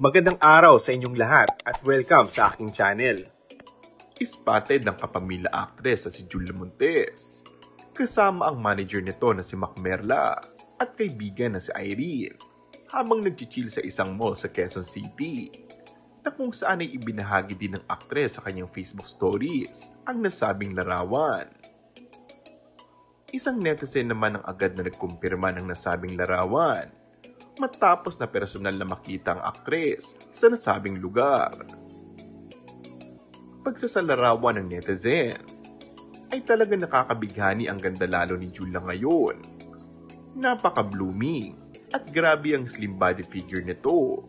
Magandang araw sa inyong lahat at welcome sa aking channel. Spotted ng kapamilya actress na si Julia Montes, kasama ang manager nito na si Mac Merla at kaibigan na si Irene habang nagchichill sa isang mall sa Quezon City, na kung saan ay ibinahagi din ng actress sa kanyang Facebook stories ang nasabing larawan. Isang netizen naman ang agad na nagkumpirma ng nasabing larawan matapos na personal na makita ang aktres sa nasabing lugar. Pagsasalarawan ng netizen ay talagang nakakabighani ang ganda lalo ni Julia ngayon. Napaka-blooming at grabe ang slim body figure nito.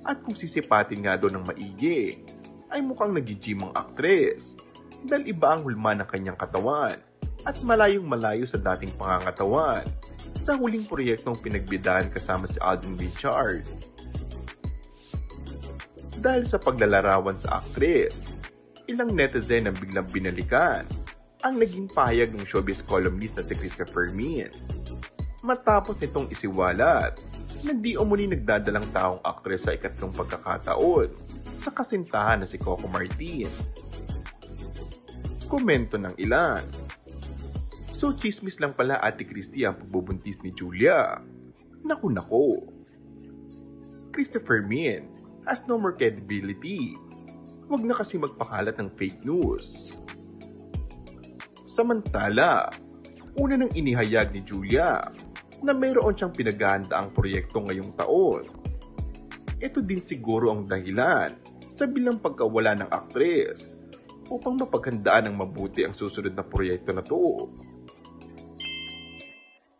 At kung sisipatin nga doon ng maigi, ay mukhang nag-gym ang aktres dahil iba ang hulma ng kanyang katawan at malayong malayo sa dating pangangatawan sa huling proyektong pinagbidahan kasama si Alden Richard. Dahil sa paglalarawan sa aktres, ilang netizen ang biglang binalikan ang naging pahayag ng showbiz columnist na si Christopher Min. Matapos nitong isiwalat na di umuni nagdadalang taong aktres sa ikatlong pagkakataon sa kasintahan na si Coco Martin. Komento ng ilan: "So chismis lang pala Ate Christy ang pagbubuntis ni Julia. Naku. Christopher Min has no more credibility. Huwag na kasi magpakalat ng fake news." Samantala, una nang inihayag ni Julia na mayroon siyang pinaghahandaang proyekto ngayong taon. Ito din siguro ang dahilan sa bilang pagkawala ng aktres upang mapaghandaan ng mabuti ang susunod na proyekto na to.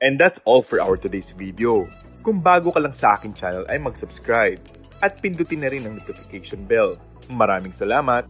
And that's all for our today's video. Kung bago ka lang sa akin channel ay mag-subscribe at pindutin na rin ang notification bell. Maraming salamat!